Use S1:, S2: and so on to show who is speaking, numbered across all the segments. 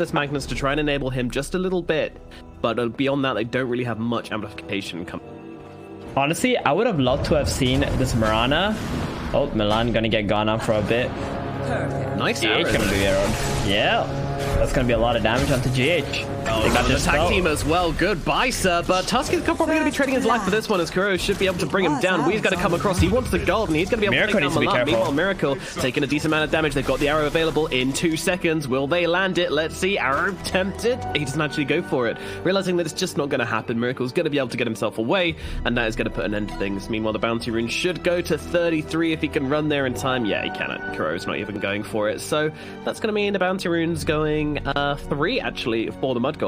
S1: this Magnus to try and enable him just a little bit, but beyond that, they don't really have much amplification coming.
S2: Honestly, I would have loved to have seen this Mirana. Oh, Milan gonna get gone on for a bit.
S1: Nice
S2: GH gonna be arrowed. Yeah, that's gonna be a lot of damage onto GH.
S1: Oh, they got the attack team as well. Goodbye, sir. But Tusk is probably going to be trading his life for this one, as Kuro should be able to bring him down. Wee's got to come across. He wants the gold, and he's going to be able to take down Milan. Meanwhile, Miracle taking a decent amount of damage. They've got the arrow available in 2 seconds. Will they land it? Let's see. Arrow tempted. He doesn't actually go for it, realizing that it's just not going to happen. Miracle's going to be able to get himself away, and that is going to put an end to things. Meanwhile, the bounty rune should go to 33 if he can run there in time. Yeah, he cannot. Kuro's not even going for it. So that's going to mean the bounty rune's going 3, actually, for the Mudgolems.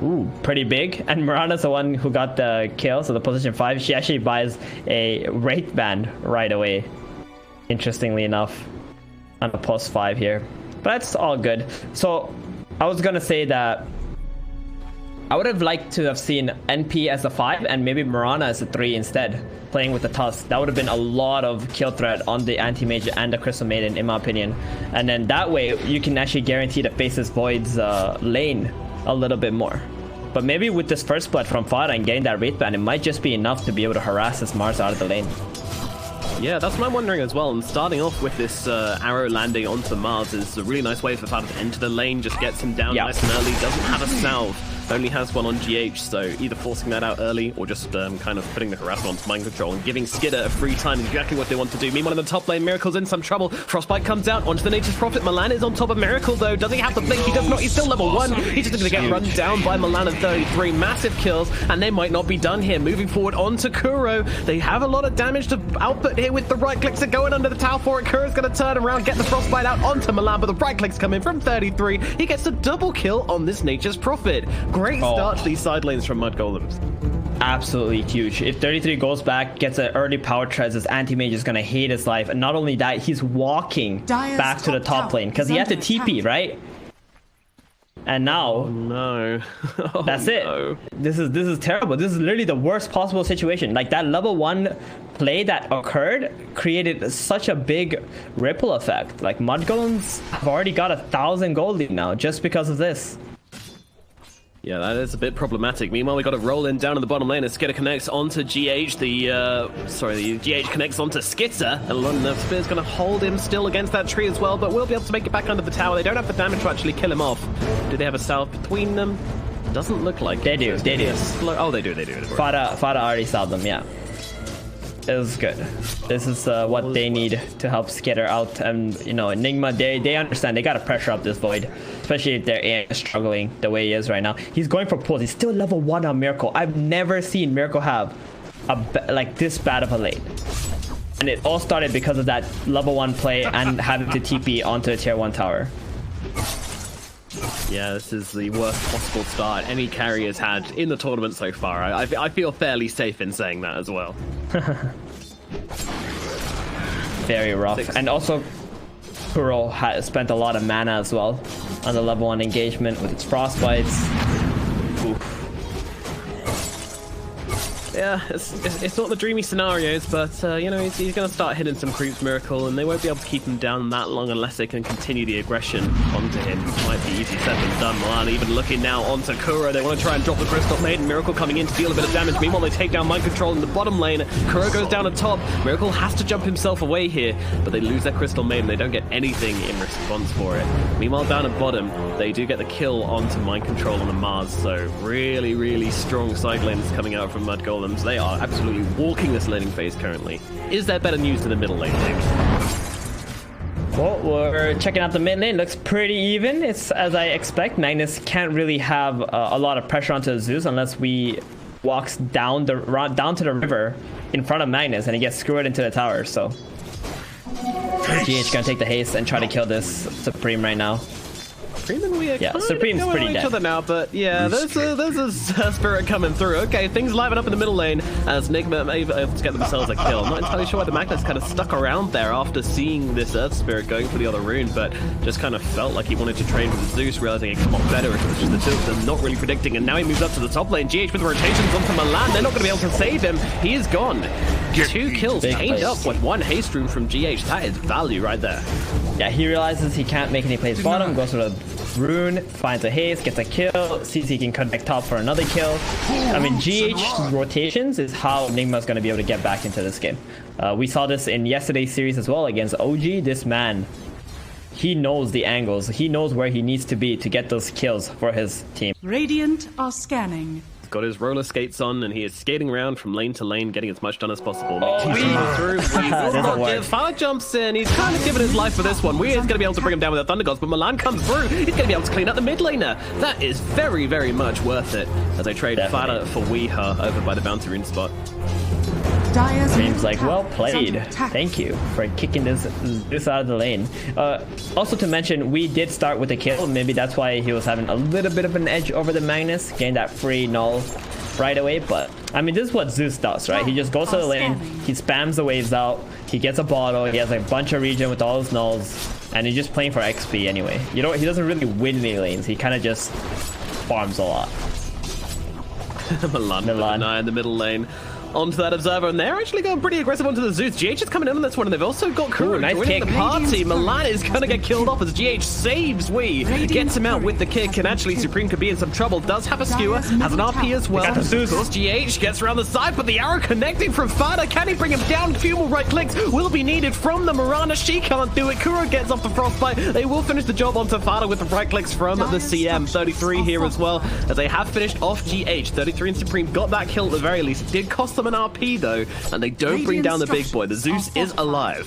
S2: Ooh, pretty big. And Mirana's the one who got the kill, so the position 5. She actually buys a Wraith Band right away, interestingly enough, on a plus 5 here. But that's all good. So I was gonna say that I would have liked to have seen NP as a 5 and maybe Mirana as a 3 instead, playing with the Tusk. That would have been a lot of kill threat on the Anti-Mage and the Crystal Maiden, in my opinion. And then that way you can actually guarantee to face this Void's lane a little bit more. But maybe with this first blood from Fada and getting that Wraith Band, it might just be enough to be able to harass this Mars out of the lane.
S1: Yeah, that's what I'm wondering as well. And starting off with this arrow landing onto Mars is a really nice way for Fada to enter the lane, just gets him down nice and early, doesn't have a salve. Only has one on GH, so either forcing that out early or just kind of putting the harassment onto mind control and giving Skidder a free time is exactly what they want to do. Meanwhile, in the top lane, Miracle's in some trouble. Frostbite comes out onto the Nature's Prophet. Milan is on top of Miracle, though. Does he have the blink? He does not. He's still level 1. He's just going to get run down by Milan at 33. Massive kills, and they might not be done here. Moving forward onto Kuro. They have a lot of damage to output here with the right clicks are going under the tower for it. Kuro's going to turn around, get the Frostbite out onto Milan, but the right clicks come in from 33. He gets a double kill on this Nature's Prophet. Great start to these side lanes from Mudgolems.
S2: Absolutely huge. If 33 goes back, gets an early power treads, this Anti-Mage is going to hate his life. And not only that, he's walking back to the top lane because he had to TP, right? And now, that's it. This is terrible. This is literally the worst possible situation. Like, that level 1 play that occurred created such a big ripple effect. Like, Mudgolems have already got 1,000 gold lead now just because of this.
S1: Yeah, that is a bit problematic. Meanwhile, we got a roll in down in the bottom lane as Skitter connects onto GH. The GH connects onto Skitter, and London Spear's going to hold him still against that tree as well, but we'll be able to make it back under the tower. They don't have the damage to actually kill him off. Do they have a salve between them? Doesn't look like
S2: they do. They do.
S1: Oh, they do.
S2: Fada already salved them. Yeah. It was good. This is what they need to help Skitter out. And, you know, Nigma, they understand. They got to pressure up this Void, especially if their AI is struggling the way he is right now. He's going for pulls. He's still level 1 on Miracle. I've never seen Miracle have like this bad of a lane. And it all started because of that level 1 play and having to TP onto a tier 1 tower.
S1: Yeah, this is the worst possible start any carry has had in the tournament so far. I feel fairly safe in saying that as well.
S2: Very rough. And also, Kuro has spent a lot of mana as well on the level 1 engagement with its Frostbites. Oof.
S1: Yeah, it's not the dreamy scenarios, but, you know, he's going to start hitting some creeps, Miracle, and they won't be able to keep him down that long unless they can continue the aggression onto him. Might be easy said than done. Milan even looking now onto Kuro. They want to try and drop the Crystal Maiden. Miracle coming in to deal a bit of damage. Meanwhile, they take down mind control in the bottom lane. Kuro goes down at top. Miracle has to jump himself away here, but they lose their Crystal Maiden. They don't get anything in response for it. Meanwhile, down at bottom, they do get the kill onto mind control on the Mars, so really, really strong side lanes coming out from Mudgolems. They are absolutely walking this laning phase currently. Is there better news to the middle lane, James?
S2: Well, we're checking out the mid lane. Looks pretty even. It's as I expect. Magnus can't really have a lot of pressure onto Zeus unless we walks down to the river in front of Magnus and he gets screwed into the tower. So GH gonna take the haste and try to kill this Supreme right now.
S1: Supreme and we are
S2: Supreme's pretty dead.
S1: Each other now, but yeah, there's a Spirit coming through. Okay, things liven up in the middle lane as Nigma may be able to get themselves a kill. I'm not entirely sure why the Magnus kind of stuck around there after seeing this Earth Spirit going for the other rune, but just kind of felt like he wanted to train with Zeus, realizing it come off better if it was just the two of them, not really predicting, and now he moves up to the top lane. GH with rotations onto Milan. They're not going to be able to save him. He is gone. 2 kills chained up with 1 haste rune from GH. That is value right there.
S2: Yeah, he realizes he can't make any plays bottom, goes for the Rune finds a haste, gets a kill, sees he can connect top for another kill. I mean, GH rotations is how Nigma's going to be able to get back into this game. We saw this in yesterday's series as well against OG. This man, he knows the angles. He knows where he needs to be to get those kills for his team.
S3: Radiant are scanning.
S1: He's got his roller skates on, and he is skating around from lane to lane, getting as much done as possible. Fire jumps in. He's kind of given his life for this one. We're going to be able to bring him down with the Thunder Gods, but Milan comes through. He's going to be able to clean up the mid laner. That is very, very much worth it as they trade Fada for Weeha over by the Bounty Rune spot.
S2: Seems like well played. Thank you for kicking this out of the lane. Also to mention, we did start with a kill. Maybe that's why he was having a little bit of an edge over the Magnus, getting that free null right away. But I mean, this is what Zeus does, right? He just goes to the lane, he spams the waves out, he gets a bottle, he has a bunch of regen with all his nulls, and he's just playing for XP anyway. You know, he doesn't really win any lanes. He kind of just farms a lot.
S1: Milan in the middle lane. Onto that Observer, and they're actually going pretty aggressive onto the Zeus. GH is coming in on this one, and they've also got Kuro joining the party. Milan is going to get killed off as GH saves Wee, gets him out with the kick, and actually Supreme could be in some trouble. Does have a skewer, has an RP as well. Of course, GH gets around the side, but the arrow connecting from Fada. Can he bring him down? Few more right clicks will be needed from the Mirana. She can't do it. Kuro gets off the frostbite. They will finish the job onto Fada with the right clicks from the CM. 33 here as well, as they have finished off GH. 33 and Supreme got that kill at the very least. It did cost them an RP though, and they don't bring down the big boy. The Zeus is alive.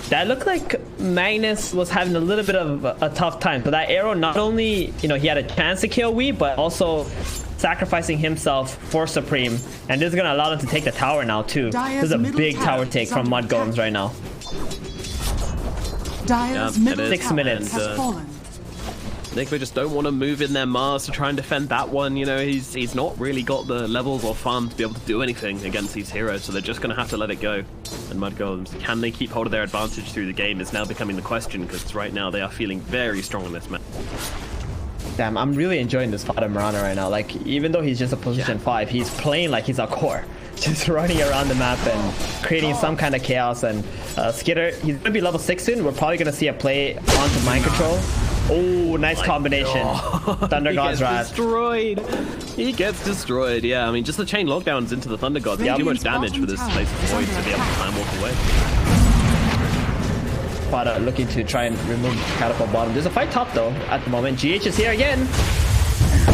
S2: That looked like Magnus was having a little bit of a tough time. So that arrow, not only, you know, he had a chance to kill Wee, but also sacrificing himself for Supreme. And this is going to allow them to take the tower now too. This is a big tower take from Mudgolems right now. 6 minutes.
S1: Nigma just don't want to move in their Mars to try and defend that one. You know, he's not really got the levels or farm to be able to do anything against these heroes, so they're just going to have to let it go. And Mudgolems, can they keep hold of their advantage through the game is now becoming the question, because right now they are feeling very strong in this match.
S2: Damn, I'm really enjoying this Fada Mirana right now. Like, even though he's just a position 5, he's playing like he's a core. Just running around the map and creating some kind of chaos. And Skitter, he's going to be level 6 soon. We're probably going to see a play onto Mind Control. Oh, nice combination. Thunder God's Wrath.
S1: Destroyed. He gets destroyed. Yeah, I mean, just the chain lockdowns into the Thunder Gods. Too much damage for this place of Void to be able to time walk away.
S2: Fada looking to try and remove Catapult bottom. There's a fight top though at the moment. GH is here again.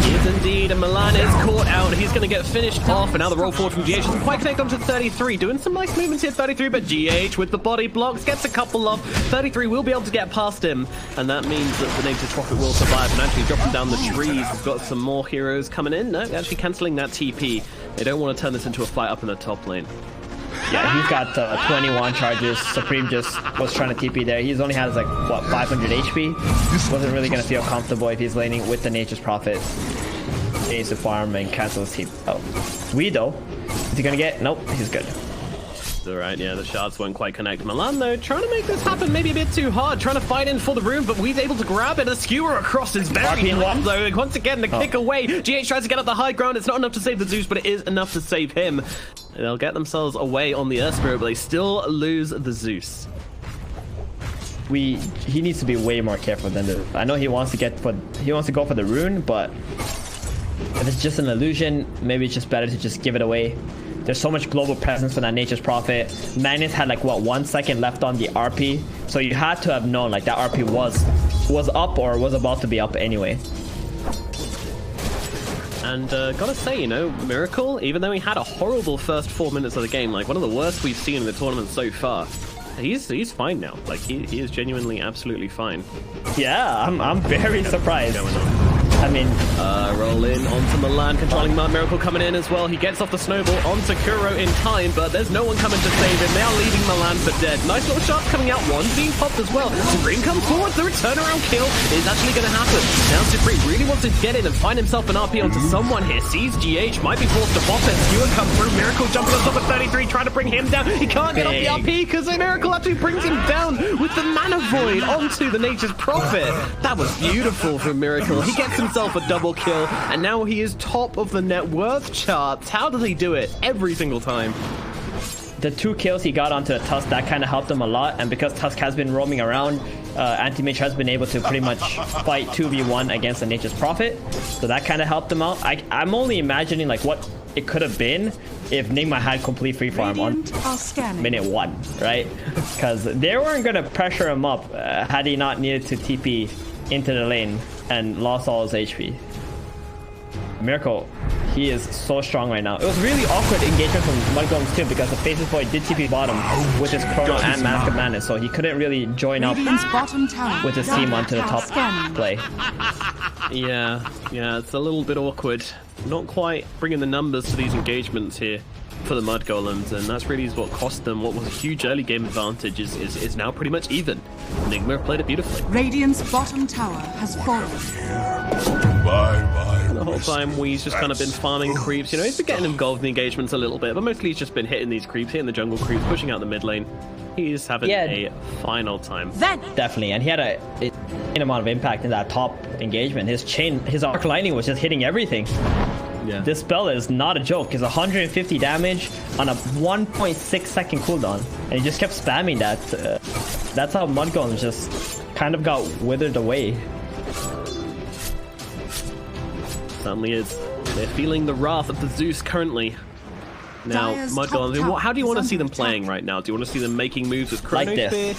S1: He is indeed, and Milan is caught out. He's going to get finished off, and now the roll forward from GH doesn't quite connect onto 33. Doing some nice movements here, 33, but GH with the body blocks gets a couple off. 33 will be able to get past him, and that means that the Nature's Prophet will survive and actually drop him down the trees. We've got some more heroes coming in. No, actually cancelling that TP. They don't want to turn this into a fight up in the top lane.
S2: Yeah, he's got 21 charges. Supreme just was trying to TP there. He's only has like, what, 500 HP? Wasn't really going to feel comfortable if he's laning with the Nature's Prophet. He needs to farm and cancel his TP. Oh, Wee though. Is he going to get? Nope, he's good.
S1: Alright, yeah, the shards won't quite connect. Milan, though, trying to make this happen maybe a bit too hard, trying to fight in for the room, but Wee's able to grab it. A skewer across his very top, though. Once again, the kick away. GH tries to get up the high ground. It's not enough to save the Zeus, but it is enough to save him. They'll get themselves away on the Earth Spirit, but they still lose the Zeus.
S2: He needs to be way more careful than this. I know he wants to go for the rune, but if it's just an illusion, maybe it's just better to just give it away. There's so much global presence for that Nature's Prophet. Magnus had like, what, 1 second left on the RP, so you had to have known like that RP was up or was about to be up anyway.
S1: And gotta say, you know, Miracle, even though he had a horrible first 4 minutes of the game, like one of the worst we've seen in the tournament so far, he's fine now. Like he is genuinely absolutely fine.
S2: Yeah, I'm very surprised. I mean,
S1: roll in onto Milan, controlling Miracle coming in as well. He gets off the snowball onto Kuro in time, but there's no one coming to save him. They are leaving Milan for dead. Nice little shot coming out. One being popped as well. Supreme comes forward. The turnaround kill is actually going to happen. Now Supreme really wants to get in and find himself an RP onto someone here. Sees GH, might be forced to pop it. Skewer comes through. Miracle jumping on top of 33, trying to bring him down. He can't get off the RP because the Miracle actually brings him down with the Mana Void onto the Nature's Prophet. That was beautiful from Miracle. He gets himself a double kill, and now he is top of the net worth charts. How does he do it every single time?
S2: the 2 kills he got onto the Tusk, that kind of helped him a lot. And because Tusk has been roaming around, Anti-Mage has been able to pretty much fight 2v1 against the Nature's Prophet. So that kind of helped him out. I'm only imagining like what it could have been if Nigma had complete free farm on minute 1, right? Because they weren't going to pressure him up had he not needed to TP into the lane and lost all his HP. Miracle, he is so strong right now. It was really awkward engagement from Mudgolems too, because the Faceless Boy did TP bottom with his Chrono and Mask of Madness, so he couldn't really join up with his team onto the top play.
S1: Yeah, it's a little bit awkward. Not quite bringing the numbers to these engagements here for the Mudgolems, and that's really what cost them what was a huge early game advantage is now pretty much even. Nigma played it beautifully.
S3: Radiant's bottom tower has fallen.
S1: The whole time we've just kind of been farming creeps. You know, he's been getting involved in the engagements a little bit, but mostly he's just been hitting these creeps, hitting the jungle creeps, pushing out the mid lane. He's having a final time.
S2: Definitely, and he had an amount of impact in that top engagement. His arc lightning was just hitting everything. Yeah. This spell is not a joke. It's 150 damage on a 1.6 second cooldown, and he just kept spamming that. That's how Mudgolems just kind of got withered away.
S1: Certainly is. They're feeling the wrath of the Zeus currently. Now, Mudgolems, how do you want to see them playing right now? Do you want to see them making moves with Chrono Spear?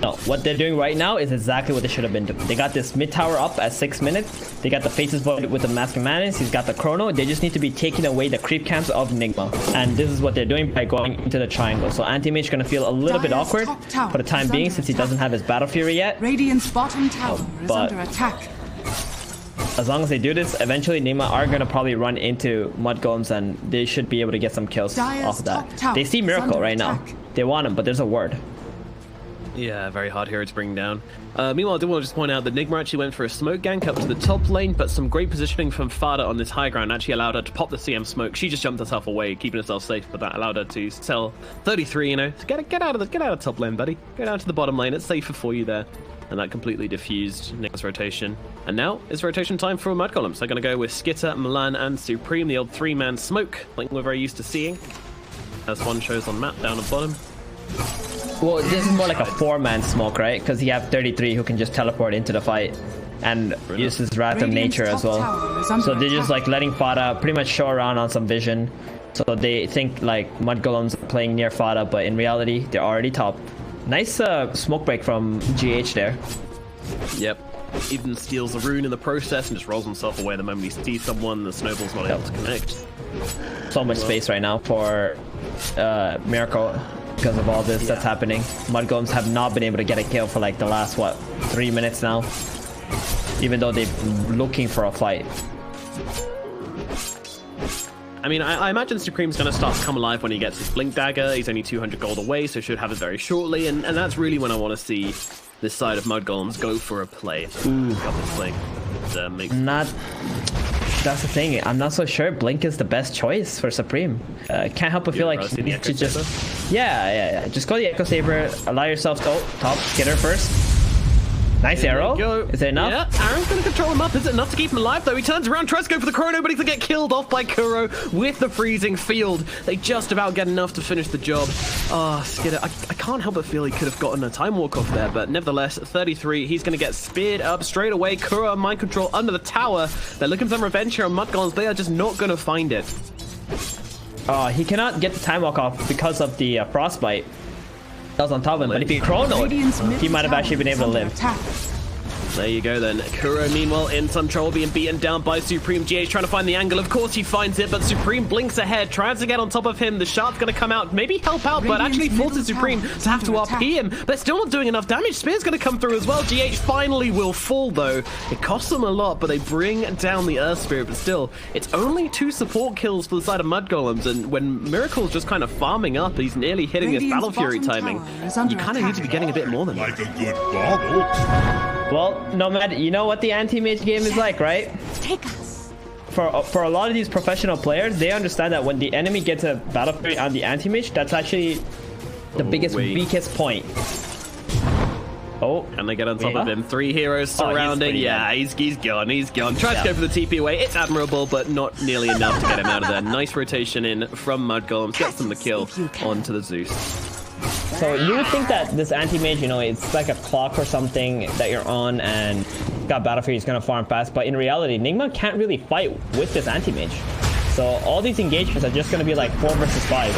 S2: No, what they're doing right now is exactly what they should have been doing. They got this mid tower up at 6 minutes. They got the Faces Void with the Mask of Madness. He's got the Chrono. They just need to be taking away the creep camps of Nigma. And this is what they're doing by going into the triangle. So Anti-Mage is going to feel a little bit awkward for the time being, since he doesn't have his Battle Fury yet.
S3: Radiant's bottom tower is under attack.
S2: As long as they do this, eventually Nigma are going to probably run into Mudgolems, and they should be able to get some kills off of that. They see Miracle right now. They want him, but there's a ward.
S1: Yeah, very hard hero to bring down. Meanwhile, I do want to just point out that Nigma actually went for a smoke gank up to the top lane, but some great positioning from Fada on this high ground actually allowed her to pop the CM smoke. She just jumped herself away, keeping herself safe, but that allowed her to sell 33, you know. So get out of top lane, buddy. Go down to the bottom lane. It's safer for you there. And that completely diffused Nigma's rotation. And now it's rotation time for Mudgolems. They're going to go with Skitter, Milan, and Supreme, the old 3-man smoke, like we're very used to seeing. As one shows on map down at bottom.
S2: Well, this is more like a 4-man smoke, right? Because you have 33 who can just teleport into the fight and use his Wrath of Nature as well. So they're just like letting Fada pretty much show around on some vision. So they think like Mudgolems are playing near Fada, but in reality, they're already top. Nice smoke break from GH there.
S1: Yep. Even steals a rune in the process and just rolls himself away the moment he sees someone. The snowball's not able to connect.
S2: So much space right now for Miracle because of all this that's happening. Mudgolems have not been able to get a kill for like the last, 3 minutes now. Even though they're looking for a fight.
S1: I mean, I imagine Supreme's going to start to come alive when he gets his Blink Dagger. He's only 200 gold away, so should have it very shortly. And that's really when I want to see this side of Mudgolems go for a play.
S2: That's the thing. I'm not so sure Blink is the best choice for Supreme. Can't help but feel like you need to just... Yeah. Just go the Echo Saber, allow yourself to top, get her first. Nice arrow. Is it enough?
S1: Yeah, Aaron's going to control him up. Is it enough to keep him alive, though? He turns around, tries to go for the Chrono, but he's going to get killed off by Kuro with the freezing field. They just about get enough to finish the job. Oh, Skidder, I can't help but feel he could have gotten a time walk off there, but nevertheless, 33, he's going to get speared up straight away. Kuro, mind control under the tower. They're looking for some revenge here on Mudgolems. They are just not going to find it.
S2: He cannot get the time walk off because of the Frostbite. That was on top of him, but if he chronoed, he might have actually been able to live.
S1: There you go then. Kuro, meanwhile, in some trouble, being beaten down by Supreme. GH trying to find the angle. Of course he finds it, but Supreme blinks ahead, tries to get on top of him. The shard's going to come out, maybe help out, but actually forces Supreme to have to RP him. They're still not doing enough damage. Spear's going to come through as well. GH finally will fall, though. It costs them a lot, but they bring down the Earth Spirit. But still, it's only 2 support kills for the side of Mudgolems, and when Miracle's just kind of farming up, he's nearly hitting his Battle Fury timing. You kind of need to be getting a bit more than that.
S4: Like a good bottle.
S2: Well, Nomad, you know what the Anti-Mage game is like, right?
S3: Take us.
S2: For a lot of these professional players, they understand that when the enemy gets a Battle Fury on the Anti-Mage, that's actually the biggest, weakest point. Oh,
S1: can they get on top of him? 3 heroes surrounding. He's gone. He's gone. Tries to go for the TP away. It's admirable, but not nearly enough to get him out of there. Nice rotation in from Mudgolems. Gets them the kill onto the Zeus.
S2: So you would think that this Anti-Mage, you know, it's like a clock or something that you're on and got Battlefield, he's going to farm fast. But in reality, Nigma can't really fight with this Anti-Mage. So all these engagements are just going to be like 4 versus 5.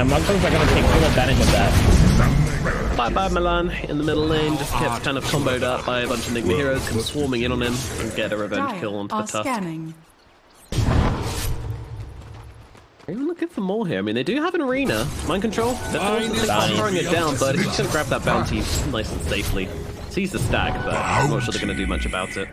S2: And Mudgolems are going to take full advantage of that.
S1: Bye-bye Milan in the middle lane. Just kept kind of comboed up by a bunch of Nigma heroes, come swarming in on him and get a revenge kill onto the Tuft. They're even looking for more here. I mean, they do have an arena. Mind control. They're throwing it down, but he's going to grab that bounty nice and safely. Sees the stack, but I'm not sure they're going to do much about it.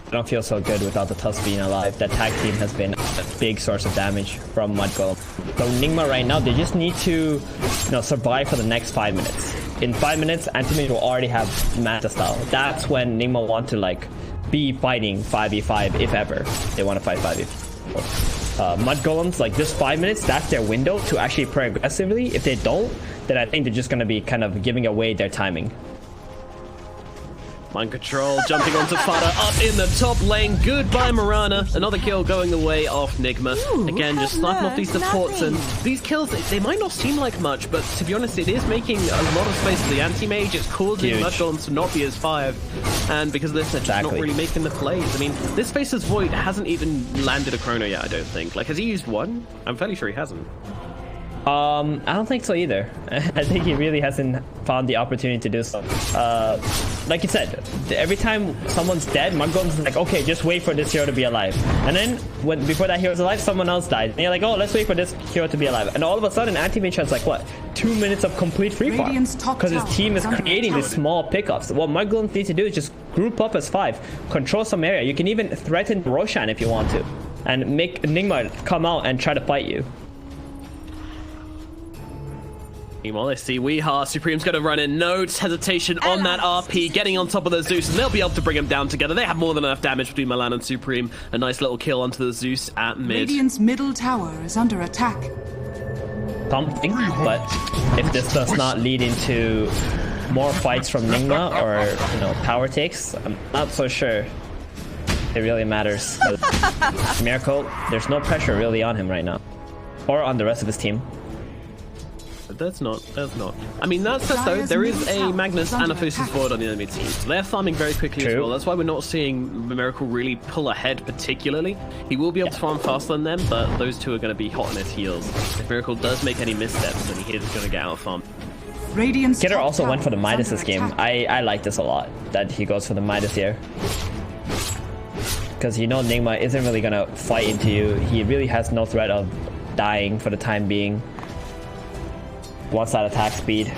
S2: I don't feel so good without the Tusk being alive. That tag team has been a big source of damage from Mudgolem. So Nigma right now, they just need to, you know, survive for the next 5 minutes. In 5 minutes, Anti-Mage will already have Manta style. That's when Nigma want to like be fighting 5v5 if ever they want to fight 5v5. Mudgolems, like this 5 minutes, that's their window to actually play aggressively. If they don't, then I think they're just going to be kind of giving away their timing.
S1: Mind control, jumping onto Fada up in the top lane. Goodbye, Mirana. Another kill going the way of Nigma. Again, just sniping off these supports, and these kills, they might not seem like much, but to be honest, it is making a lot of space for the Anti-Mage. It's causing Mudgolems to not be as 5, and because of this, they're just not really making the plays. I mean, this Faceless Void hasn't even landed a Chrono yet, I don't think. Like, has he used one? I'm fairly sure he hasn't.
S2: I don't think so either. I think he really hasn't found the opportunity to do so. Like you said, every time someone's dead, Mudgolems is like, okay, just wait for this hero to be alive. And then before that hero's alive, someone else died. And you're like, oh, let's wait for this hero to be alive. And all of a sudden, Anti-Mage has like, what, 2 minutes of complete free farm? Because his team is creating these small pickups. What Mudgolems need to do is just group up as 5, control some area. You can even threaten Roshan if you want to, and make Nigma come out and try to fight you.
S1: Meanwhile, they see Weeha. Supreme's going to run in. No hesitation on that RP, getting on top of the Zeus, and they'll be able to bring him down together. They have more than enough damage between Milan and Supreme. A nice little kill onto the Zeus at mid.
S3: Radiant's middle tower is under attack.
S2: Something, but if this does not lead into more fights from Nigma or, you know, tower takes, I'm not so sure it really matters. Miracle, there's no pressure really on him right now, or on the rest of his team.
S1: That's not. I mean, that said though, there is a Magnus and a Faceless Void on the enemy team, so they're farming very quickly as well. That's why we're not seeing Miracle really pull ahead particularly. He will be able to farm faster than them, but those two are going to be hot on his heels. If Miracle does make any missteps, then he is going to get out of farm.
S2: Kidder also went for the Midas this game. I like this a lot, that he goes for the Midas here. Because you know Nigma isn't really going to fight into you. He really has no threat of dying for the time being. Wants that attack speed.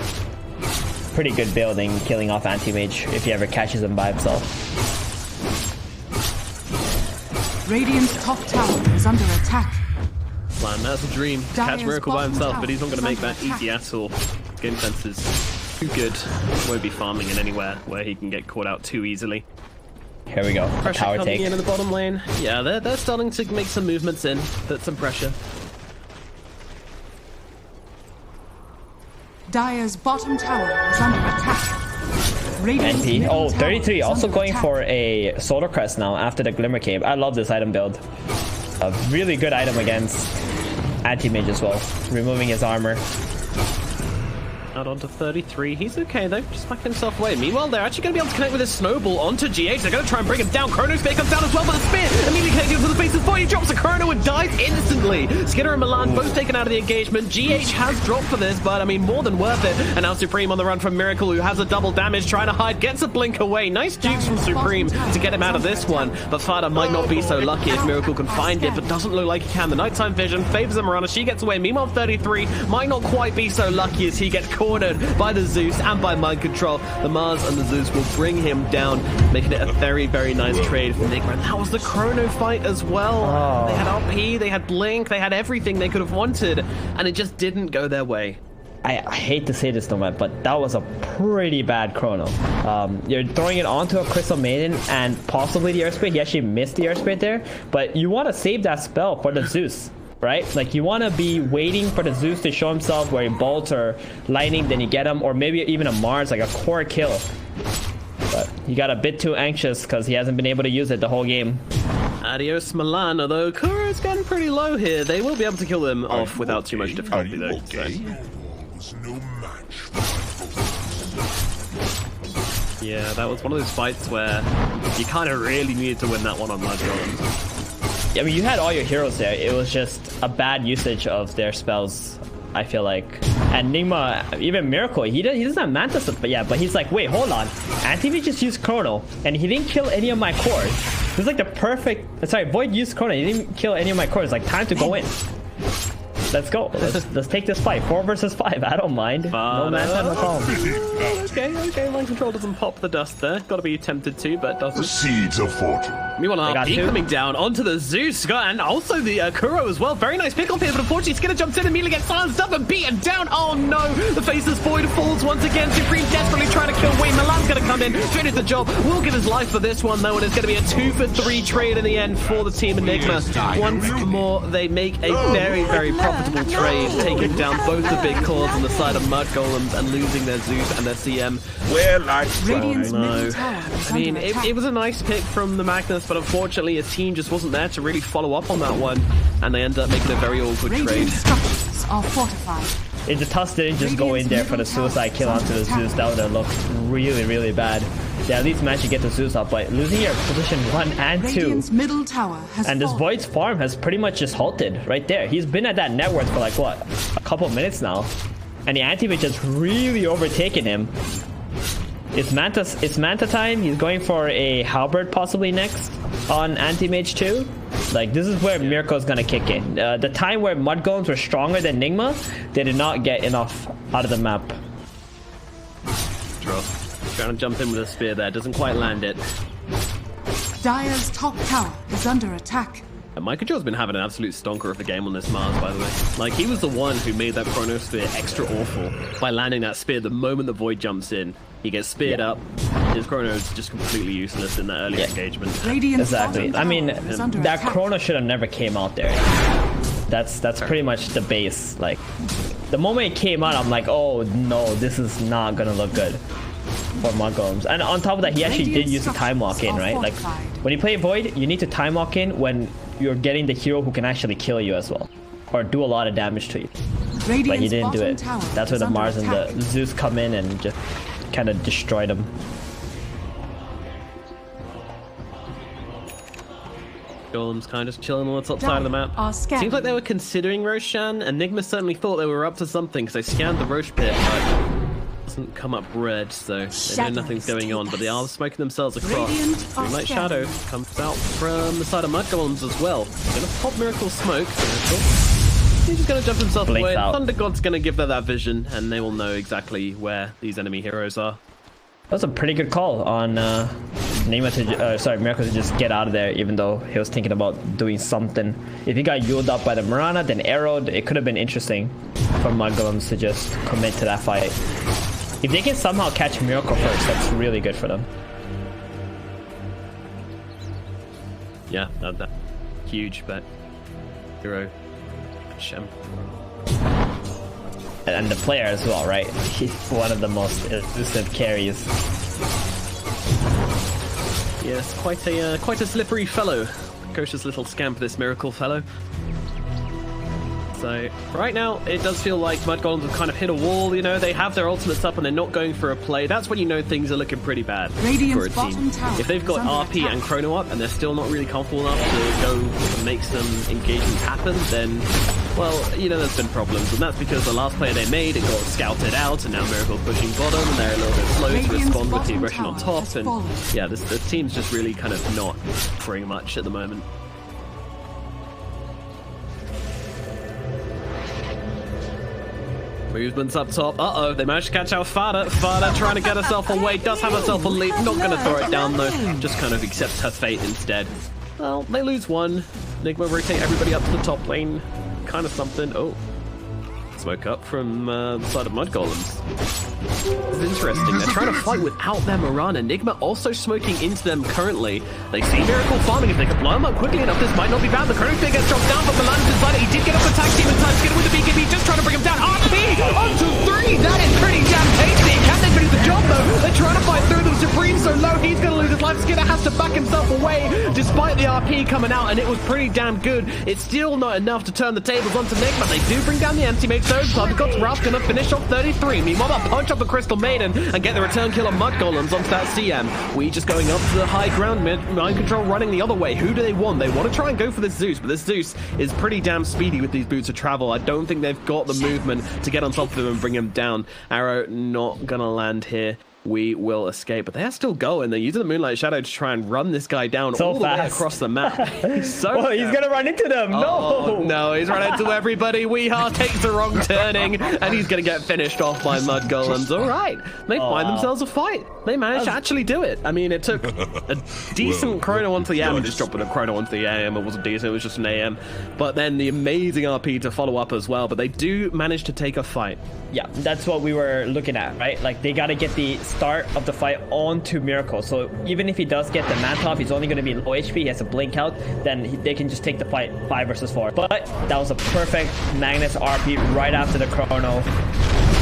S2: Pretty good building, killing off Anti-Mage if he ever catches him by himself.
S3: Radiant's top tower is under attack.
S1: Man, that's a dream. To catch Miracle by himself, but he's not going to make that easy at all. Game sense is too good. Won't be farming in anywhere where he can get caught out too easily.
S2: Here we go.
S1: Pressure
S2: tower
S1: coming
S2: take
S1: in the bottom lane. Yeah, they're starting to make some movements in. Put some pressure.
S3: Dire's bottom tower is under attack.
S2: NP. Oh, 33. Also going for a Solar Crest now after the Glimmer Cave. I love this item build. A really good item against Anti-Mage as well. Removing his armor.
S1: Out onto 33. He's okay though, just backing himself away. Meanwhile, they're actually going to be able to connect with his snowball onto GH. They're going to try and bring him down. Chrono Spear comes down as well, but the spear immediately connected to the Faceless Void. He drops a Chrono and dies instantly. Skidder and Milan both taken out of the engagement. GH has dropped for this, but I mean, more than worth it. And now Supreme on the run from Miracle, who has a double damage, trying to hide, gets a blink away. Nice jukes from Supreme to get him out of this one. But Fada might not be so lucky if Miracle can find it, but doesn't look like he can. The nighttime vision favors Mirana. She gets away. Meanwhile, 33 might not quite be so lucky as he gets cornered by the Zeus and by mind control. The Mars and the Zeus will bring him down, making it a very, very nice trade for Nigma. And that was the Chrono fight as well. Oh. They had RP, they had Blink, they had everything they could have wanted, and it just didn't go their way.
S2: I hate to say this, Nomad, but that was a pretty bad Chrono. You're throwing it onto a Crystal Maiden and possibly the Earthspade. He actually missed the Earthspade there, but you want to save that spell for the Zeus. right? Like you want to be waiting for the Zeus to show himself where he bolts or lightning, then you get him, or maybe even a Mars, like a core kill. But he got a bit too anxious because he hasn't been able to use it the whole game.
S1: Adios Milan, although Kuro's getting pretty low here. They will be able to kill them off without too much difficulty though. Yeah, that was one of those fights where you kind of really needed to win that one on Mudgolems.
S2: I mean, you had all your heroes there. It was just a bad usage of their spells, I feel like. And Nigma, even Miracle, he doesn't have Mantis, but yeah, but he's like, wait, hold on. Anti-Mage just used Chrono, and he didn't kill any of my cores. This is like the perfect... Sorry, Void used Chrono, he didn't kill any of my cores. Like, time to go in. Let's go. Let's take this fight. 4 versus 5. I don't mind. No man had no problem.
S1: Okay. Mind control doesn't pop the dust there. Got to be tempted to, but doesn't.
S4: The seeds of fortune.
S1: Meanwhile, RP coming down onto the Zeus, and also the Kuro as well. Very nice pick off here, but unfortunately, Skinner jumps in, immediately gets silenced up and beaten down. Oh no! The Faceless Void falls once again. Supreme desperately trying to kill Wayne. Milan's going to come in, finish the job. Will give his life for this one though, and it's going to be a 2-for-3 trade in the end for the team Enigma. Once more, they make a very, very profitable trade, taking down both the big cores on the side of Mudgolems and losing their Zeus and their CM.
S4: Well, I
S1: mean, it was a nice pick from the Magnus, but unfortunately his team just wasn't there to really follow up on that one, and they end up making a very awkward trade.
S3: Structures are fortified.
S2: If the Tusk didn't just go in there for the suicide kill onto the Zeus, that would have looked really, really bad. They at least managed to get the Zeus up, but losing your position 1 and 2.
S3: Middle tower has
S2: and this Void's farm has pretty much just halted right there. He's been at that net worth for like, what, a couple minutes now. And the Anti-Mage has really overtaken him. It's Manta time. He's going for a Halberd possibly next on Anti-Mage 2. Like, this is where Miracle's gonna kick in. The time where Mudgolems were stronger than Nigma, they did not get enough out of the map.
S1: Trying to jump in with a spear there, doesn't quite land it.
S3: Dire's top tower is under attack.
S1: And Micah Joe's been having an absolute stonker of the game on this Mars, by the way. Like, he was the one who made that Chronosphere extra awful by landing that spear the moment the Void jumps in. He gets speared up. His Chrono is just completely useless in that early engagement.
S2: Exactly. I mean, that Chrono should have never came out there. That's pretty much the base. Like, the moment it came out, I'm like, oh no, this is not gonna look good for Mudgolems. And on top of that, he actually did use the time walk in, right? Like, when you play Void, you need to time walk in when you're getting the hero who can actually kill you as well, or do a lot of damage to you. But he didn't do it. That's where the Mars and the Zeus come in and just kind of destroyed him.
S1: Golems kind of chilling on the top side of the map. Seems like they were considering Roshan, and Nigma certainly thought they were up to something because they scanned the Roche pit, but it doesn't come up red, so they know nothing's going on, but they are smoking themselves across. Greenlight Shadow comes out from the side of Mudgolems as well. Gonna pop Miracle Smoke. He's just gonna jump himself away. Thunder God's gonna give them that vision, and they will know exactly where these enemy heroes are.
S2: That was a pretty good call on Miracle to just get out of there, even though he was thinking about doing something. If he got Yuled up by the Mirana, then arrowed, it could have been interesting for Mudgolems to just commit to that fight. If they can somehow catch Miracle first, that's really good for them.
S1: Yeah, that huge, but hero. Shem.
S2: And the player as well, right? He's one of the most elusive carries.
S1: Yes, quite a slippery fellow. Precocious little scamp, this Miracle fellow. So, right now, it does feel like Mudgolems have kind of hit a wall, you know, they have their ultimates up and they're not going for a play. That's when you know things are looking pretty bad for a team. If they've got RP and Chrono up and they're still not really comfortable enough to go and make some engagements happen, then, well, you know, there's been problems. And that's because the last player they made, it got scouted out, and now Miracle's pushing bottom, and they're a little bit slow to respond with the aggression on top. And yeah, this team's just really kind of not offering much at the moment. Movements up top. Uh-oh, they managed to catch out Fada. Fada trying to get herself away. Does have herself a leap. Not going to throw it down, though. Just kind of accepts her fate instead. Well, they lose one. Nigma rotate everybody up to the top lane. Kind of something. Oh. smoke up from the side of Mudgolems. This is interesting. They're trying to fight without their Mirana. Nigma also smoking into them currently. They see Miracle farming. If they can blow him up quickly enough, this might not be bad. The Chrono Sphere gets dropped down, but Milan's inside it. He did get off the tag team in time to get it with the BKB, just trying to bring him down. RP onto 3. That is pretty damn tasty. Can they finish the job though? They're trying to fight through them. Supreme so low, he's going to lose his life. Skinner has to back himself away despite the RP coming out, and it was pretty damn good. It's still not enough to turn the tables onto Nigma. They do bring down the Anti-Mage though. Got Ralph going to finish off 33. Meanwhile, they'll punch up the Crystal Maiden and get the return kill on Mudgolems onto that CM. We just going up to the high ground, mind control running the other way. Who do they want? They want to try and go for this Zeus, but this Zeus is pretty damn speedy with these boots of travel. I don't think they've got the movement to get on top of him and bring him down. Arrow not gonna land here. We will escape, but they are still going. They're using the Moonlight Shadow to try and run this guy down all the way across the map. He's so
S2: oh, he's gonna run into them.
S1: No, he's run into everybody. Weehar takes the wrong turning, and he's gonna get finished off by Mudgolems. All right, they find themselves a fight. They managed to actually do it. I mean, it took a decent chrono onto the AM. Just dropping a chrono onto the AM. It wasn't decent. It was just an AM. But then the amazing RP to follow up as well. But they do manage to take a fight.
S2: Yeah, that's what we were looking at, right? Like, they got to get the start of the fight onto Miracle. So even if he does get the mantle off, he's only going to be low HP. He has a blink out. Then they can just take the fight 5 versus 4. But that was a perfect Magnus RP right after the chrono.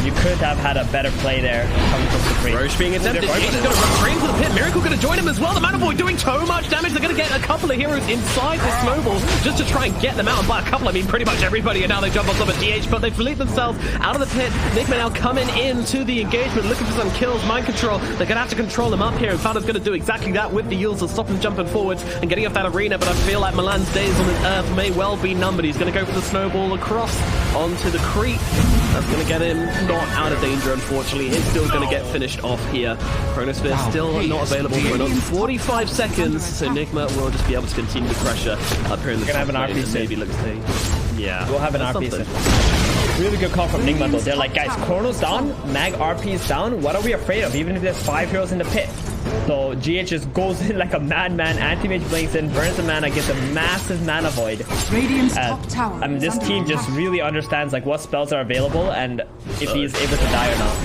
S2: You could have had a better play there coming from Supreme.
S1: Roche being attempted. He's going to run straight into the pit. Miracle going to join him as well. The Mana Boy doing so much damage. They're going to get a couple of heroes inside the snowballs just to try and get them out. And by a couple, I mean pretty much everybody. And now they jump on top of DH, but they lead themselves out of the pit. Nigma now coming into the engagement, looking for some kills. Mind control. They're going to have to control him up here. And Fada's going to do exactly that with the Yules to stop him jumping forwards and getting off that arena. But I feel like Milan's days on this earth may well be numbered. He's going to go for the snowball across onto the creep. That's going to get him not out of danger, unfortunately. He's still going to get finished off here. Chronosphere still not available for another 45 seconds, so Nigma will just be able to continue the pressure up here in the top lane. Maybe looks yeah,
S2: we'll have an RP soon. Really good call from Nigma though. They're like, guys, Chrono's down, Mag RP is down. What are we afraid of? Even if there's 5 heroes in the pit. So GH just goes in like a madman. Anti-Mage blinks in, burns the mana, gets a massive mana void.
S3: Radiant's top tower.
S2: I mean, this team just really understands like what spells are available and if he's able to die or not.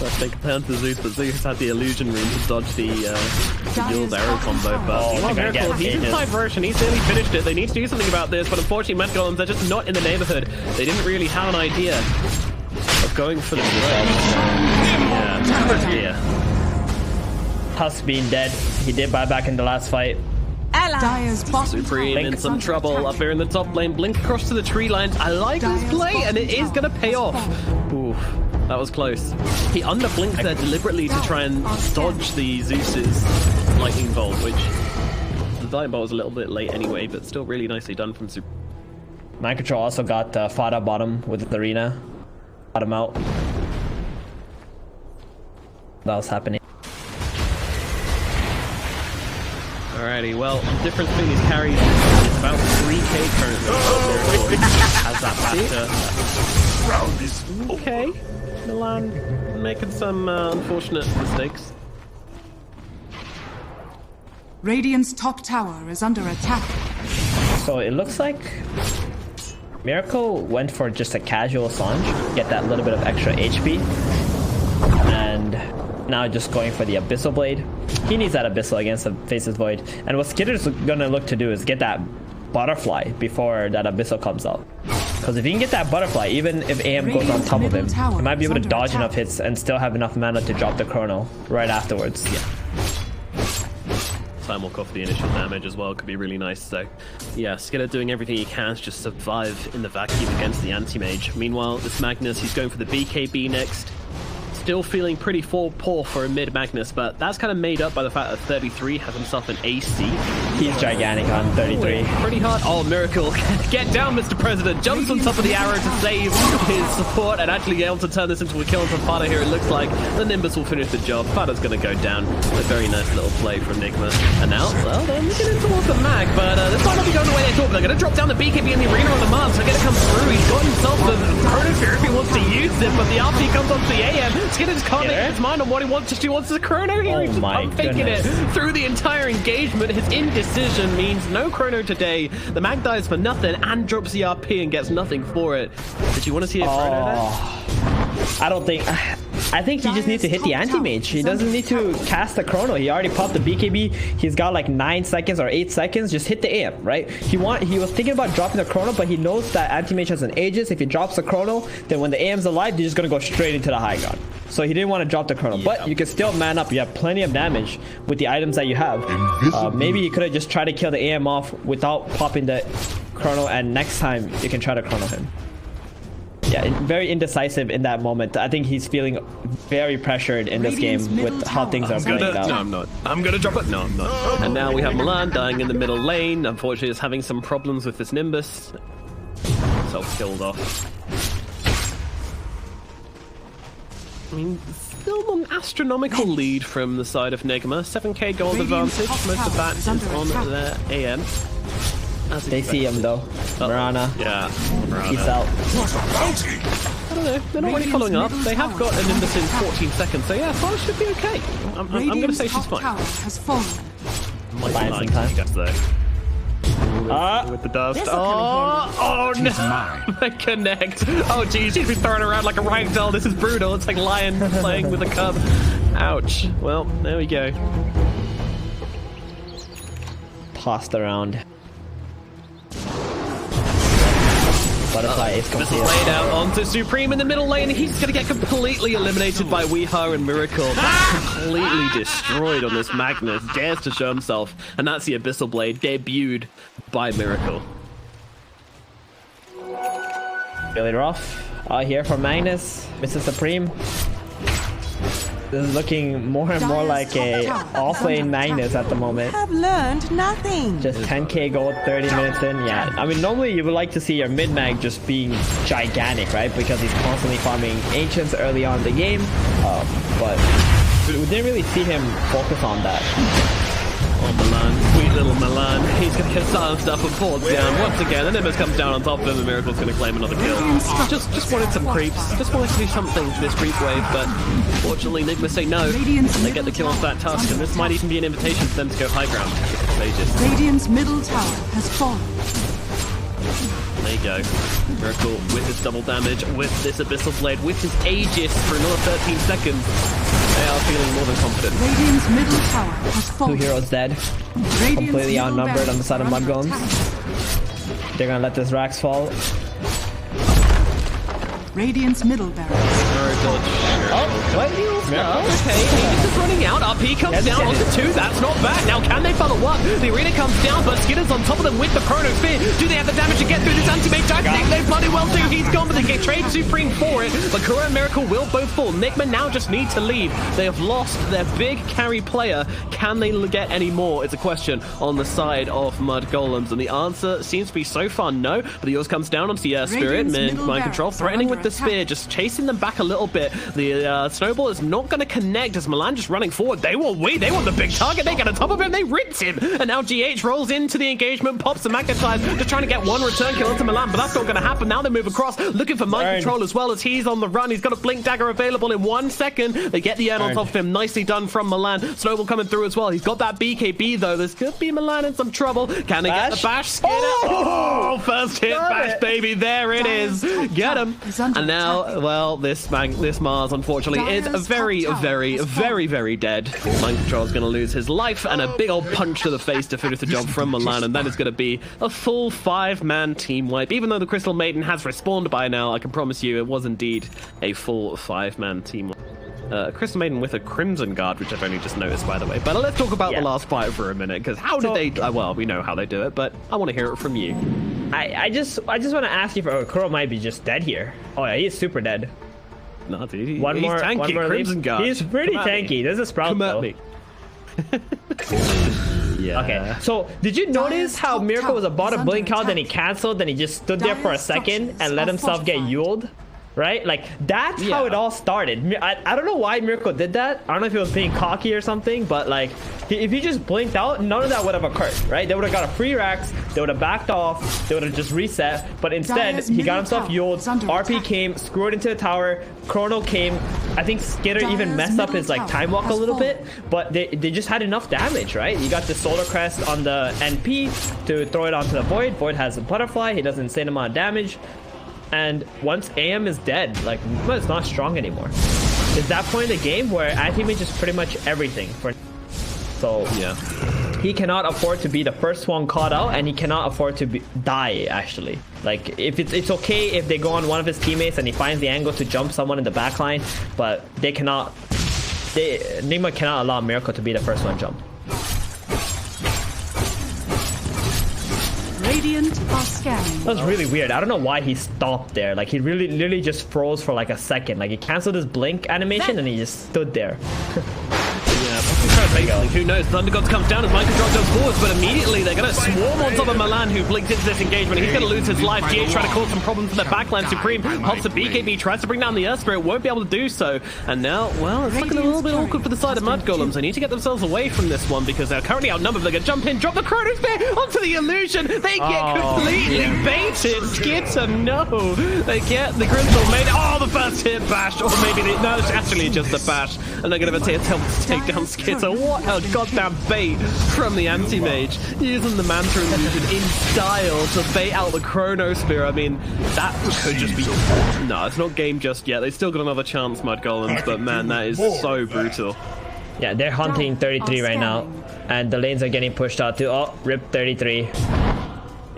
S1: Let's take a turn to Zeus, but Zeus had the illusion room to dodge the Yules arrow combo. But he's inside Roche and he's nearly finished it. They need to do something about this, but unfortunately, Mudgolems are just not in the neighborhood. They didn't really have an idea of going for the yeah.
S2: Tusk being dead. He did buy back in the last fight.
S1: Supreme in some trouble up here in the top lane. Blink across to the tree lines. I like this play, and it is going to pay off. Oof, that was close. He underblinked there deliberately to try and dodge the Zeus's lightning bolt, which the lightning bolt was a little bit late anyway, but still really nicely done from Supreme.
S2: Mind control also got Fada bottom with the arena. Bottom out. That was happening.
S1: Alrighty, well, the difference between these carries is about 3k currently. Has that factor. Okay, Milan making some unfortunate mistakes.
S3: Radiant's top tower is under attack.
S2: So it looks like Miracle went for just a casual Sange, get that little bit of extra HP, and now just going for the Abyssal Blade. He needs that Abyssal against the Faceless Void. And what Skitter's gonna look to do is get that Butterfly before that Abyssal comes out. Because if he can get that Butterfly, even if AM goes on top of him, he might be able to dodge enough hits and still have enough mana to drop the Chrono right afterwards.
S1: Yeah. Simulk off the initial damage as well could be really nice. So yeah, Skitter doing everything he can to just survive in the vacuum against the Anti-Mage. Meanwhile, this Magnus, he's going for the BKB next. Still feeling pretty poor for a mid Magnus, but that's kind of made up by the fact that 33 has himself an AC.
S2: He's gigantic on 33.
S1: Pretty hard. Oh, Miracle. Get down, Mr. President. Jumps on top of the arrow to save his support and actually be able to turn this into a kill on Fada here. It looks like the Nimbus will finish the job. Fada's going to go down. A very nice little play from Nigma. And now, well, they're looking in towards the mag, but this might not be going the way they thought. They're going to drop down the BKB in the arena on the Mars. They're going to come through. He's got himself the Chronosphere if he wants to use it, but the RP comes onto the AM. Skinner just can't make his mind on what he wants. He wants the chrono here. He's just faking it through the entire engagement. His indecision means no chrono today. The mag dies for nothing and drops the RP and gets nothing for it. Did you want to see a chrono there?
S2: I don't think. I think he just needs to hit the Anti-Mage. He doesn't need to cast the chrono. He already popped the BKB. He's got like 9 seconds or 8 seconds. Just hit the AM, right? He was thinking about dropping the chrono, but he knows that Anti-Mage has an Aegis. If he drops the chrono, then when the AM's alive, you're just gonna go straight into the high ground. So he didn't want to drop the chrono, but you can still man up. You have plenty of damage with the items that you have. Maybe you could have just tried to kill the AM off without popping the chrono, and next time you can try to chrono him. Yeah, very indecisive in that moment. I think he's feeling very pressured in this game with how things are playing out.
S1: No, I'm not. I'm gonna drop it. No, I'm not. And now we have Milan dying in the middle lane. Unfortunately, he's having some problems with this Nimbus. Self-killed off. I mean, still an astronomical lead from the side of Nigma. 7k gold advantage. Most of that is on their AM.
S2: They see him though. Mirana.
S1: Yeah.
S2: Peace out.
S1: I don't know. They're not really following up. They have got an Nimbus in 14 seconds, so yeah, Flora should be okay. I'm going to say she's fine. Might be time. You guys there. With the dust. Oh no! The connect. Oh geez, she's been thrown around like a ragdoll. This is brutal. It's like lion playing with a cub. Ouch. Well, there we go.
S2: Tossed around. Butterfly is
S1: this is laid out onto Supreme in the middle lane. He's going to get completely eliminated by Weeha and Miracle. Completely destroyed on this Magnus. Dares to show himself. And that's the Abyssal Blade debuted by Miracle.
S2: Really rough. Here for Magnus. Mr. Supreme. This is looking more and more like a off-lane Magnus at the moment.
S5: Have learned nothing.
S2: Just 10k gold, 30 minutes in. Yeah, I mean, normally you would like to see your mid-mag just being gigantic, right? Because he's constantly farming Ancients early on in the game. But we didn't really see him focus on that.
S1: Oh, Milan. Sweet little Milan. He's going to get silenced up and falls down once again. The Nimbus comes down on top of him and Miracle's going to claim another kill. Just wanted some creeps. Just wanted to do something for this creep wave, but unfortunately Nigma say no. They get the kill off that tusk, and this might even be an invitation for them to go high ground.
S3: Radiant's middle tower has fallen.
S1: There you go. Miracle with his double damage, with this Abyssal Blade, with his Aegis for another 13 seconds. They are feeling more than confident.
S3: Radiant's middle tower has fallen.
S2: 2 heroes dead. Completely outnumbered on the side of Mudgolems. They're gonna let this Rax fall.
S3: Radiant's middle barracks.
S2: Oh, what?
S1: Okay, Aegis is running out. RP comes down onto 2. That's not bad. Now, can they follow up? The arena comes down, but Skinner's on top of them with the Chrono Sphere. Do they have the damage to get through this Anti-Mage? I think they bloody well do. He's gone, but they get trade Supreme for it. But Kuro and Miracle will both fall. Nigma now just need to leave. They have lost their big carry player. Can they get any more? It's a question on the side of Mudgolems, and the answer seems to be so far no. But the yours comes down onto the Spirit, mind control, threatening with the spear, just chasing them back a little bit. The snowball is not going to connect as Milan just running forward. They want the big target. They get on top of him. They rinse him. And now GH rolls into the engagement, pops the magnetize, just trying to get one return kill into Milan, but that's not going to happen. Now they move across, looking for mind control as well as he's on the run. He's got a blink dagger available in 1 second. They get the end on top of him. Nicely done from Milan. Snowball coming through as well. He's got that BKB though. This could be Milan in some trouble. Can they get the bash? Oh, first hit bash, baby. There it is. Get him. And now, well, this Mars unfortunately is very, very, very, very dead. Mind control is going to lose his life, and a big old punch to the face to finish the job from Milan, and that is going to be a full 5-man team wipe. Even though the Crystal Maiden has respawned by now, I can promise you it was indeed a full 5-man team wipe. Crystal Maiden with a Crimson Guard, which I've only just noticed, by the way. But let's talk about the last fight for a minute, because how did they... well, we know how they do it, but I want to hear it from you.
S2: I just want to ask you for... Kuro might be just dead here. Oh yeah, he's super dead.
S1: No, dude, he's
S2: tanky.
S1: One more Crimson Guard.
S2: He's pretty tanky. There's a Sprout though.
S1: Yeah.
S2: Okay, so did you notice how Miracle was about to blink out, then he canceled, then he just stood there for a second and let himself get Yuled? right? Like, that's how it all started. I don't know why Miracle did that. I don't know if he was being cocky or something, but like, if he just blinked out, none of that would have occurred, right? They would have got a free racks, they would have backed off, they would have just reset, but instead, he got himself Yuled, RP came, screwed into the tower, Chrono came, I think Skitter even messed up his like time walk a little bit, but they just had enough damage, right? You got the Solar Crest on the NP to throw it onto the Void. Void has a Butterfly, he does an insane amount of damage. And once AM is dead, like, Nigma is not strong anymore. It's that point in the game where Anti-Mage is pretty much everything for. So yeah, he cannot afford to be the first one caught out, and he cannot afford to die. Actually, like, if it's okay if they go on one of his teammates and he finds the angle to jump someone in the backline, but they cannot. Nigma cannot allow Miracle to be the first one jump.
S3: Radiant are scanning.
S2: That was really weird. I don't know why he stopped there. Like, he literally just froze for like a second. Like, he canceled his blink animation and he just stood there.
S1: Who knows? Thundergods comes down as Microdrop goes forwards, but immediately they're going to swarm on top of Milan, who blinked into this engagement. He's going to lose his life. GH trying to cause some problems in the backline. Supreme helps the BKB, tries to bring down the Earth Spirit, won't be able to do so. And now, well, it's looking a little bit awkward for the side of Mudgolems. They need to get themselves away from this one because they're currently outnumbered. They're going to jump in, drop the Chrono Spear onto the illusion. They get completely baited. Skitter, no. They get the Crystal made. Oh, the first hit bash. Or maybe no, it's actually just a bash. And they're going to attempt to take down Skitter. What a goddamn bait from the Anti-Mage, using the Manta illusion in style to bait out the Chrono Spear. I mean, that could just be... No, it's not game just yet. They still got another chance, Mudgolems, but man, that is so brutal.
S2: Yeah, they're hunting 33 right now, and the lanes are getting pushed out too. Oh, rip 33.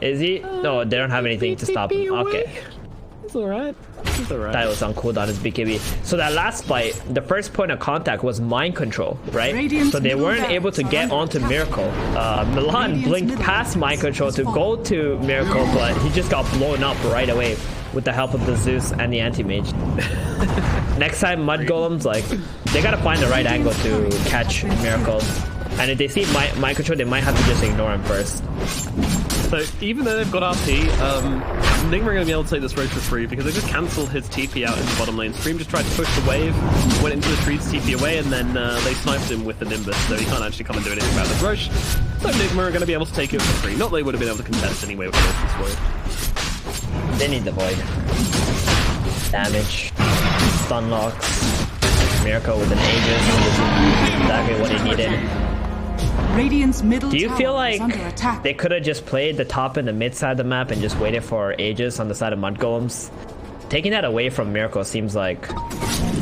S2: Is he? No, they don't have anything to stop him. Okay.
S1: It's alright. It's alright.
S2: That was on cooldown his BKB. So that last fight, the first point of contact was mind control, right? So they weren't able to get onto Miracle. Milan blinked past mind control to go to Miracle, but he just got blown up right away with the help of the Zeus and the Anti-Mage. Next time, Mudgolems, like, they gotta find the right angle to catch Miracle. And if they see mind control, they might have to just ignore him first.
S1: So even though they've got RP, Nigma are going to be able to take this road for free because they just cancelled his TP out in the bottom lane. Stream just tried to push the wave, went into the trees, TP away, and then they sniped him with the Nimbus, so he can't actually come and do anything about the Roche. So Nigma are going to be able to take it for free. Not that they would have been able to contest anyway with this Void.
S2: They need the Void. Damage. Stun locks. Miracle with an Aegis, which is exactly what he needed.
S3: Radiant's middle
S2: Do you feel
S3: tower is
S2: like
S3: under attack.
S2: they could have just played the top and the mid side of the map and just waited for Aegis on the side of Mudgolems? Taking that away from Miracle seems like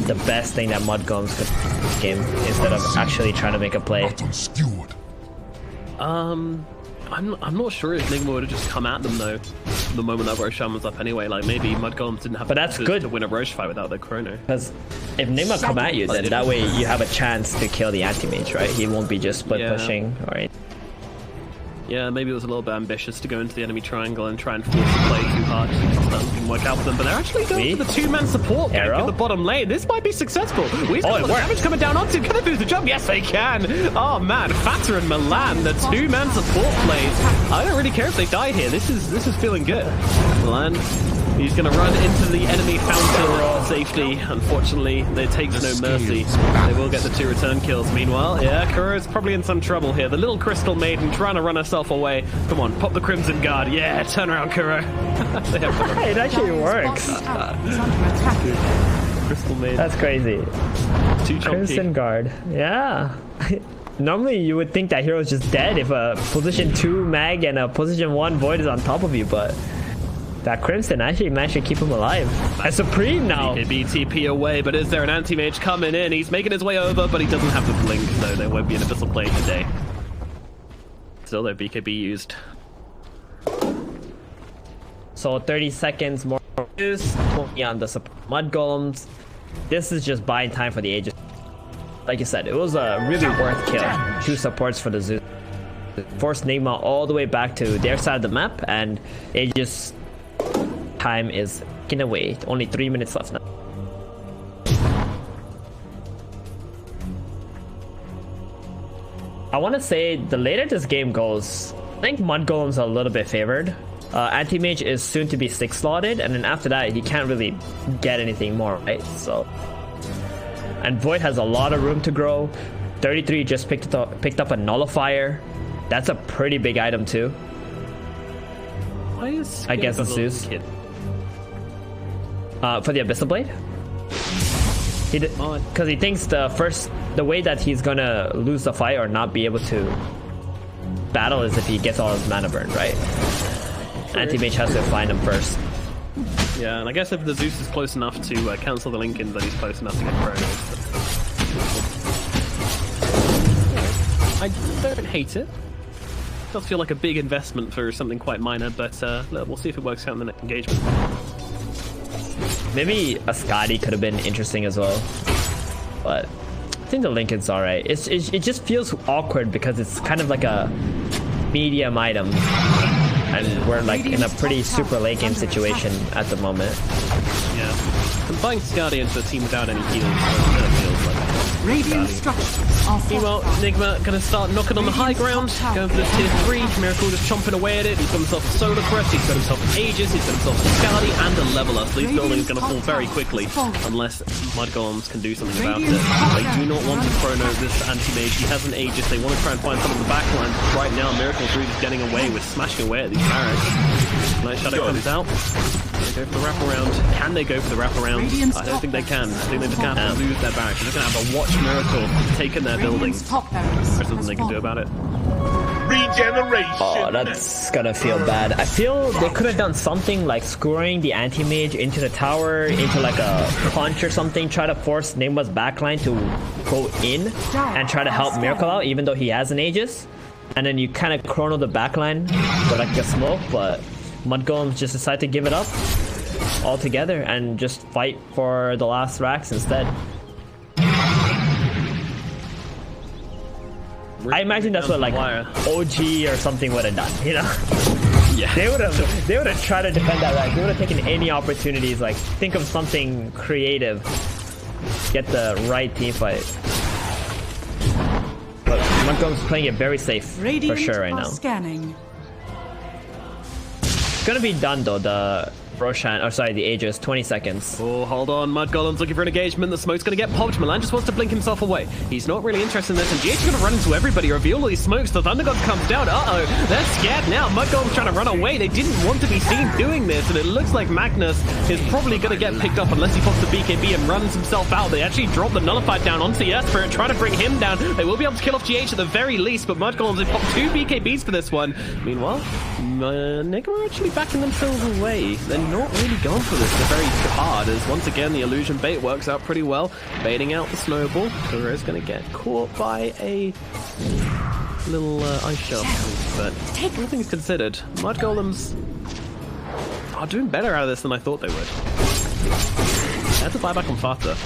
S2: the best thing that Mudgolems could do in this game instead of actually trying to make a play.
S1: I'm not sure if Nigma would have just come at them though the moment that Roshan was up anyway. Like maybe Mudgolems didn't have to win a Roche fight without their Chrono.
S2: Because if Nigma come at you, then that way you have a chance to kill the Anti-Mage, right? He won't be just split pushing or anything.
S1: Yeah, maybe it was a little bit ambitious to go into the enemy triangle and try and force the play too hard. That didn't work out for them, but they're actually going for the two-man support gank in the bottom lane. This might be successful. We've got a lot of damage coming down onto. Can they boost the jump? Yes, they can. Oh man, Fatter and Milan, the two-man support plays. I don't really care if they die here. This is feeling good. Milan, he's going to run into the enemy fountain of safety. Unfortunately, they take no mercy. They will get the 2 return kills. Meanwhile, yeah, Kuro's probably in some trouble here. The little Crystal Maiden trying to run herself away. Come on, pop the Crimson Guard. Yeah, turn around, Kuro.
S2: It actually works.
S1: Crystal Maiden.
S2: That's crazy.
S1: Too chunky.
S2: Crimson Guard. Yeah. Normally you would think that hero's just dead if a position 2 mag and a position 1 void is on top of you, but that Crimson actually managed to keep him alive. And Supreme now.
S1: BTP away, but is there an Anti-Mage coming in? He's making his way over, but he doesn't have the blink, so there won't be an Abyssal play today. Still though, BKB used.
S2: So 30 seconds more use. 20 on the Mudgolems. This is just buying time for the Aegis. Like you said, it was a really worth kill. 2 supports for the Zeus. Forced Nigma all the way back to their side of the map, and Aegis time is taken away. Only 3 minutes left now. I want to say the later this game goes, I think Mudgolems are a little bit favored. Anti-Mage is soon to be 6 slotted, and then after that he can't really get anything more, right? So, and Void has a lot of room to grow. 33 just picked up a Nullifier. That's a pretty big item too.
S1: Why is
S2: I guess it's Zeus. For the Abyssal Blade? Because he thinks the way that he's gonna lose the fight or not be able to battle is if he gets all his mana burned, right? Anti-Mage has to find him first.
S1: Yeah, and I guess if the Zeus is close enough to cancel the Lincoln, then he's close enough to get Chronos. I don't hate it. It does feel like a big investment for something quite minor, but we'll see if it works out in the next engagement.
S2: Maybe a Scotty could have been interesting as well, but I think the Lincoln's alright. It just feels awkward because it's kind of like a medium item, and we're like in a pretty super late game situation at the moment.
S1: Yeah, combining Scotty into a team without any heals kind of feels like
S3: Radiant structures are
S1: meanwhile, Nigma gonna start knocking on the high ground, going for this tier 3. Miracle just chomping away at it. He's got himself a Solar Crest, he's got himself an Aegis, he's got himself a Scaldi and a Leveler. So these buildings are gonna fall very quickly unless Mudgolems can do something about it. They do not want to chrono this Anti-Mage. He has an Aegis. They want to try and find some of the backline. Right now, Miracle's really just getting away with smashing away at these barracks. Night Shadow comes out. They go for the wraparound. Can they go for the wraparound? I don't think they can. I think they just have to lose their barracks. They're just gonna have to watch Miracle taking their buildings. There's nothing they can do about it.
S4: Regeneration.
S2: Oh, that's gonna feel bad. I feel they could have done something like screwing the Anti-Mage into the tower, into like a punch or something, try to force Nigma's backline to go in and try to help Miracle out, even though he has an Aegis. And then you kind of chrono the backline for like a smoke, but Mudgolems just decide to give it up altogether and just fight for the last racks instead. I imagine that's what like OG or something would have done, you know?
S1: Yeah.
S2: They would have tried to defend that rack. They would have taken any opportunities, like think of something creative, get the right team fight. But Mudgolem's playing it very safe for sure right now.
S3: Scanning.
S2: It's gonna be done though, the Roshan, or sorry, the Aegis, 20 seconds.
S1: Oh, hold on. Mudgolem's looking for an engagement. The smoke's going to get popped. Milan just wants to blink himself away. He's not really interested in this, and GH is going to run into everybody, reveal all these smokes. The Thunder God comes down. Uh-oh, they're scared now. Mudgolem's trying to run away. They didn't want to be seen doing this, and it looks like Magnus is probably going to get picked up unless he pops the BKB and runs himself out. They actually drop the Nullified down onto the Earth Spirit, trying to bring him down. They will be able to kill off GH at the very least, but Mudgolems have popped 2 BKBs for this one. Meanwhile, Nigma are actually backing themselves away. They're not really going for this. They're very hard, as once again the illusion bait works out pretty well, baiting out the snowball. Kuro is going to get caught by a little ice shell, but all things considered, Mudgolems are doing better out of this than I thought they would. They had to buy back on Fata.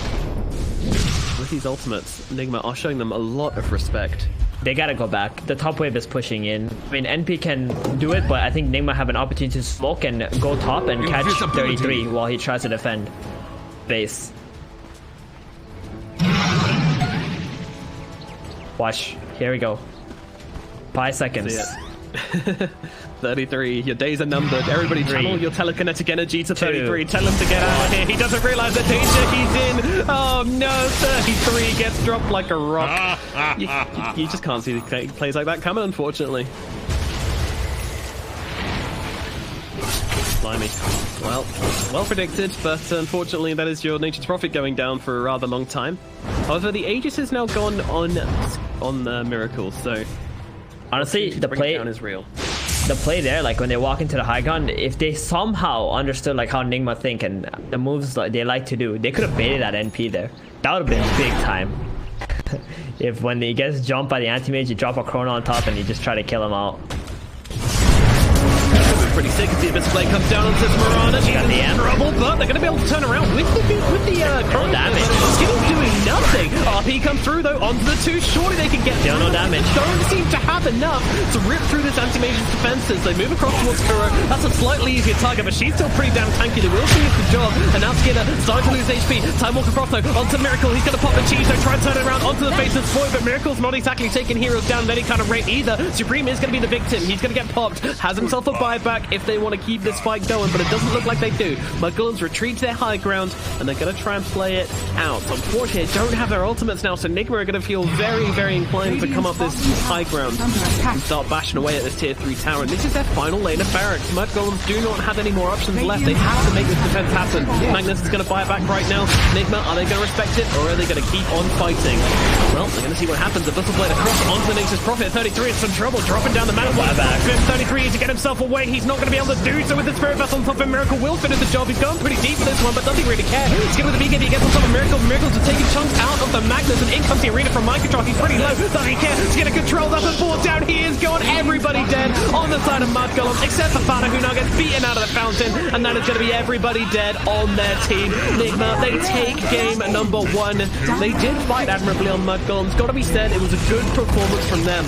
S1: With these ultimates, Nigma are showing them a lot of respect.
S2: They gotta go back. The top wave is pushing in. I mean, NP can do it, but I think Nigma have an opportunity to smoke and go top and catch 33 while he tries to defend base. Watch. Here we go. 5 seconds.
S1: 33, your days are numbered. Everybody channel your telekinetic energy to 33. Tell him to get out of here. He doesn't realize the danger he's in. Oh no, 33 gets dropped like a rock. You just can't see plays like that coming, unfortunately. Blimey. Well predicted, but unfortunately that is your Nature's Prophet going down for a rather long time. However, the Aegis is now gone on the Miracle, so
S2: honestly, the play
S1: is real.
S2: The play there, like when they walk into the high ground, if they somehow understood like how Nigma think and the moves like they like to do, they could have baited that NP there. That would have been big time. If when he gets jumped by the Anti-Mage, you drop a Chrono on top and you just try to kill him out.
S1: Pretty sick as the Abyssal Blade comes down on Marana. She's in trouble, but they're going to be able to turn around with the Chrono damage. Still doing nothing. RP comes through though onto the 2. Surely they can get
S2: no damage.
S1: Don't seem to have enough to rip through this Anti-Mage's defenses. They move across towards Kuro. That's a slightly easier target, but she's still pretty damn tanky. They will finish the job. And now Skinner starting to lose HP. Time Walker Cross though onto Miracle. He's going to pop the cheese. They try and turn it around onto the face of Void, but Miracle's not exactly taking heroes down in any kind of rate either. Supreme is going to be the victim. He's going to get popped. Has himself a buyback. if they want to keep this fight going, but it doesn't look like they do. Mudgolems retreat to their high ground, and they're going to try and play it out. Unfortunately, they don't have their ultimates now, so Nigma are going to feel very, very inclined to come up this high ground and start bashing away at this tier 3 tower. And this is their final lane of barracks. Mudgolems do not have any more options left. They have to make this defense happen. Magnus is going to buy it back right now. Nigma, are they going to respect it, or are they going to keep on fighting? Well, we're going to see what happens. The Bustle Blade across onto the Nature's Prophet. 33 is in trouble, dropping down the mana. 33 to get himself away. He's not going to be able to do so with the Spirit Vessel on top of Miracle. Will finish the job. He's going pretty deep for this one, but doesn't really care. He's going with the BKB. He gets on top of Miracle. Miracle's are taking chunks out of the Magnus, and in comes the arena from Microtrock. He's pretty low. Doesn't he care? He's going to control that and fall down. He is gone. Everybody dead on the side of Mudgolems, except for Fana, who now gets beaten out of the fountain, and that is going to be everybody dead on their team. Nigma, they take game number 1. They did fight admirably on Mudgolems. Got to be said, it was a good performance from them.